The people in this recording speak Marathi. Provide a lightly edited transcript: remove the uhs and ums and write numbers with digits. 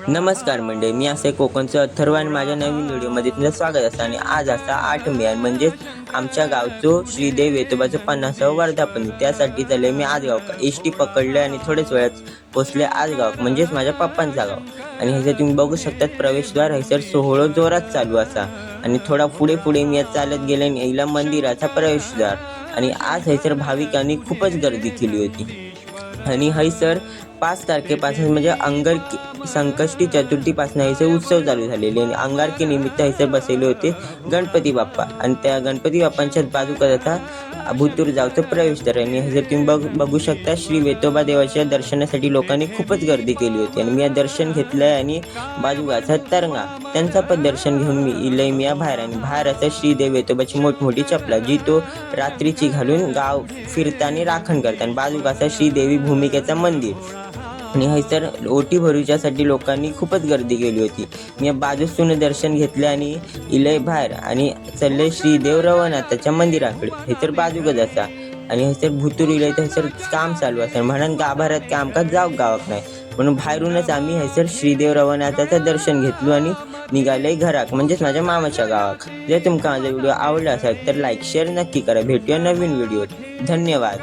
नमस्कार मंडळी, मी असे कोकणचं अथर्व आणि माझ्या नवीन व्हिडिओमध्ये तुमचं स्वागत असतं. आणि आज असा 8 मे आहे, म्हणजेच आमच्या गावचं श्रीदेव वेतोबाचं 50वा वर्धापन. त्यासाठी चालले मी आजगाव. एस टी पकडलं आणि थोड्याच वेळात पोचले आजगाव, म्हणजेच माझ्या पप्पांचा गाव. आणि ह्याचं तुम्ही बघू शकतात प्रवेशद्वार हैसर सोहळं जोरात चालू असा. आणि थोडा पुढे मी चालत गेले आणि यायला मंदिराचा प्रवेशद्वार. आणि आज हैसर भाविकांनी खूपच गर्दी केली होती. आणि हैसर 5 तारखेपासून म्हणजे संकष्टी चतुर्थीपासून हैसर उत्सव चालू झालेले. आणि अंगारकी निमित्त हैसर बसलेले होते गणपती बाप्पा. आणि त्या गणपती बाप्पांच्या बाजूकडे आता भुतूर जावचं प्रवेशद्वार. आणि हैसर तुम्ही बघू शकता श्री वेतोबा देवाच्या दर्शनासाठी लोकांनी खूपच गर्दी केली होती. आणि मी दर्शन घेतलंय आणि बाजूगाचा तरंगा त्यांचा पण दर्शन घेऊन मी इलय मी बाहेर. आणि बाहेर असं श्रीदेव वेतोबाची मोठमोठी चपला जी तो रात्रीची घालून गाव फिरताना राखण करतात. आणि बाजूगाचा श्रीदेवी भूमिकेचा मंदिर. आणि हैसर ओटी भरूच्यासाठी लोकांनी खूपच गर्दी केली होती. मी बाजूसून दर्शन घेतले आणि इलय बाहेर आणि चालले श्रीदेव रवनाथाच्या मंदिराकडे. हैसर बाजूकच असा. आणि हैसर भुतूर इलय तर हैसर काम चालू असेल म्हणून गाभाऱ्यात कामकाज गावाक नाही, म्हणून बाहेरूनच आम्ही हैसर श्रीदेव रवनाथाचं दर्शन घेतलो आणि निघाले घराक, म्हणजेच माझ्या मामाच्या गावाक. जर तुमका माझा व्हिडिओ आवडला असेल तर लाईक शेअर नक्की करा. भेटूया नवीन व्हिडिओत. धन्यवाद.